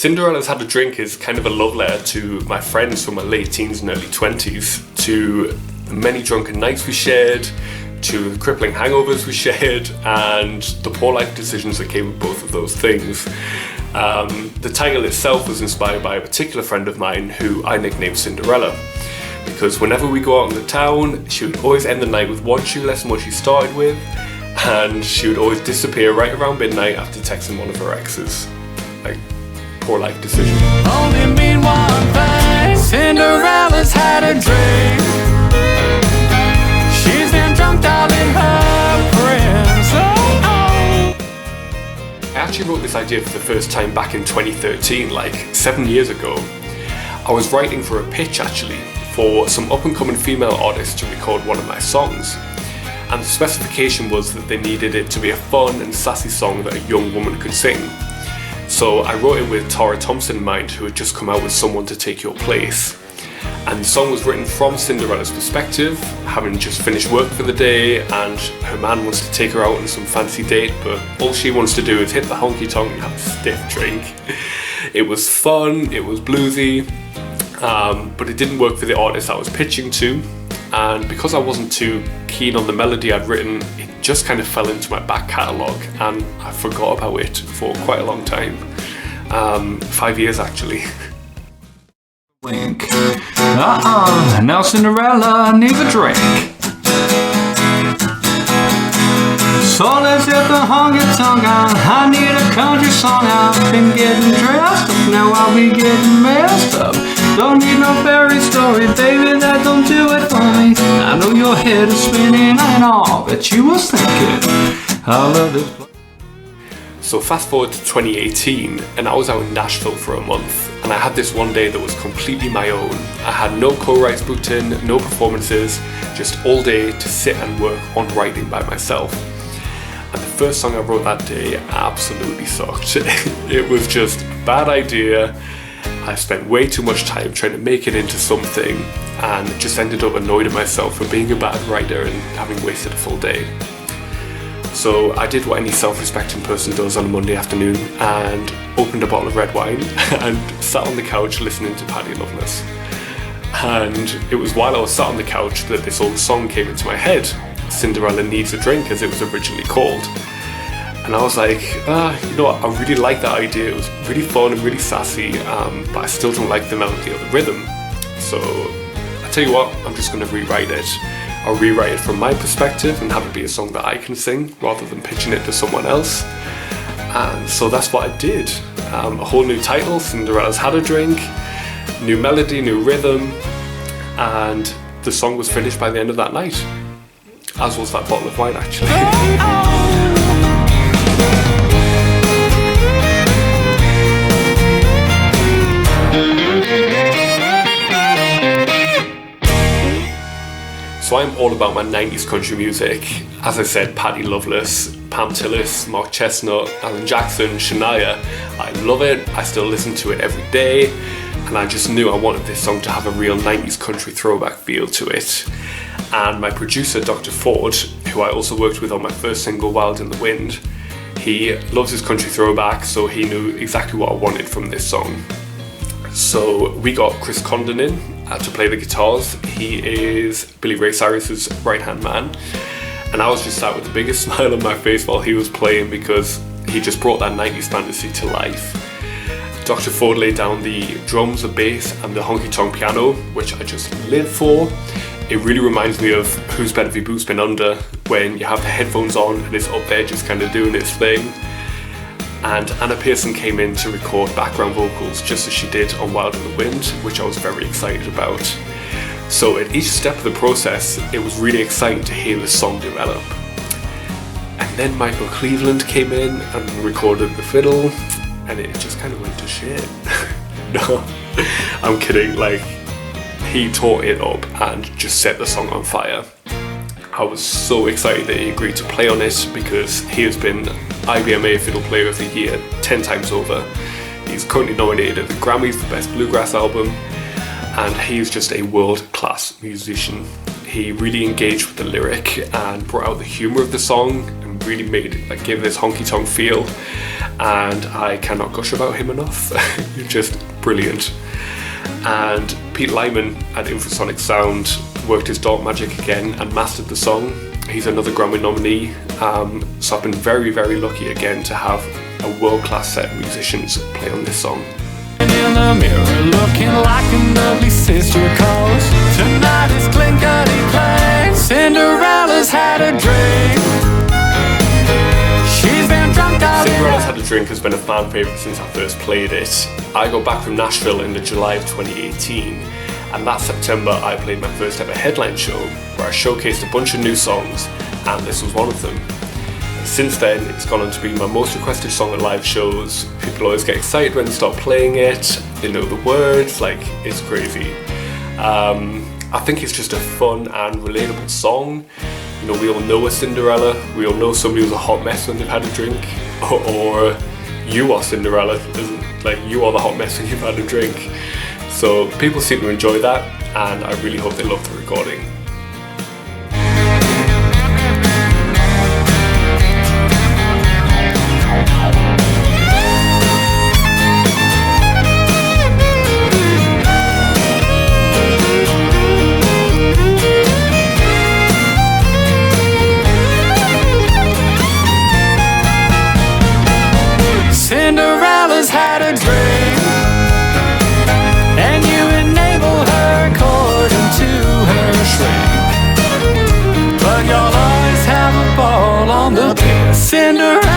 Cinderella's Had a Drink is kind of a love letter to my friends from my late teens and early 20s, to the many drunken nights we shared, to the crippling hangovers we shared, and the poor life decisions that came with both of those things. The title itself was inspired by a particular friend of mine who I nicknamed Cinderella, because whenever we go out in the town, she would always end the night with one shoe less than what she started with, and she would always disappear right around midnight after texting one of her exes. Like, poor life decision. Only mean one thing, Cinderella's had a drink. She's been drunk dialing her friends. I actually wrote this idea for the first time back in 2013, like 7 years ago. I was writing for a pitch actually, for some up-and-coming female artists to record one of my songs. And the specification was that they needed it to be a fun and sassy song that a young woman could sing. So I wrote it with Tara Thompson in mind, who had just come out with Someone to Take Your Place. And the song was written from Cinderella's perspective, having just finished work for the day, and her man wants to take her out on some fancy date, but all she wants to do is hit the honky-tonk and have a stiff drink. It was fun, it was bluesy, but it didn't work for the artist I was pitching to. And because I wasn't too keen on the melody I'd written, it just kind of fell into my back catalogue, and I forgot about it for quite a long time. 5 years actually. Wink. Now Cinderella needs a drink. So let's get the honky-tonk on. I need a country song. I've been getting dressed up, now I'll be getting messed up. Don't need no fairy story, baby, that don't do it for me. I know your head is spinning and all that you was thinking. I love this place. So fast forward to 2018, and I was out in Nashville for a month, and I had this one day that was completely my own. I had no co-writes booked in, no performances, just all day to sit and work on writing by myself. And the first song I wrote that day absolutely sucked. It was just a bad idea. I spent way too much time trying to make it into something, and just ended up annoyed at myself for being a bad writer and having wasted a full day. So I did what any self-respecting person does on a Monday afternoon, and opened a bottle of red wine and sat on the couch listening to Paddy Loveless. And it was while I was sat on the couch that this old song came into my head, Cinderella Needs a Drink, as it was originally called. And I was like, you know what, I really like that idea. It was really fun and really sassy, but I still don't like the melody or the rhythm. So I tell you what, I'm just going to rewrite it. I'll rewrite it from my perspective and have it be a song that I can sing rather than pitching it to someone else. And so that's what I did. A whole new title, Cinderella's Had a Drink, new melody, new rhythm, and the song was finished by the end of that night. As was that bottle of wine actually. So I'm all about my 90s country music. As I said, Paddy Loveless, Pam Tillis, Mark Chestnut, Alan Jackson, Shania. I love it, I still listen to it every day, and I just knew I wanted this song to have a real 90s country throwback feel to it. And my producer, Dr. Ford, who I also worked with on my first single, Wild in the Wind, he loves his country throwback, so he knew exactly what I wanted from this song. So we got Chris Condon in to play the guitars. He is Billy Ray Cyrus's right-hand man, and I was just sat with the biggest smile on my face while he was playing, because he just brought that 90s fantasy to life. Dr. Ford laid down the drums, the bass, and the honky-tonk piano, which I just live for. It really reminds me of Who's Better Be Boots Been Under, when you have the headphones on and it's up there just kind of doing its thing. And Anna Pearson came in to record background vocals just as she did on Wild in the Wind, which I was very excited about. So at each step of the process, it was really exciting to hear the song develop. And then Michael Cleveland came in and recorded the fiddle, and it just kind of went to shit. No, I'm kidding, like, he tore it up and just set the song on fire. I was so excited that he agreed to play on it, because he has been IBMA Fiddle Player of the Year 10 times over. He's currently nominated at the Grammys for Best Bluegrass Album, and he's just a world-class musician. He really engaged with the lyric and brought out the humour of the song and really gave this honky tonk feel, and I cannot gush about him enough. He's just brilliant. And Pete Lyman at Infrasonic Sound worked his dark magic again and mastered the song. He's another Grammy nominee, so I've been very, very lucky again to have a world-class set of musicians play on this song. In the mirror, looking like an ugly sister, cause tonight is clinkety-clank. Cinderella's had a drink. She's been drunk all Cinderella's Had a Drink has been a fan favourite since I first played it. I got back from Nashville in the July of 2018, and that September I played my first ever headline show where I showcased a bunch of new songs, and this was one of them. Since then, it's gone on to be my most requested song at live shows. People always get excited when they start playing it. They know the words, it's crazy. I think it's just a fun and relatable song. We all know a Cinderella. We all know somebody who's a hot mess when they've had a drink. Or you are Cinderella. You are the hot mess when you've had a drink. So people seem to enjoy that, and I really hope they love the recording. Cinderella's had a drink, and you enable her according to her shrink. But you'll always have a ball on the pier. Cinderella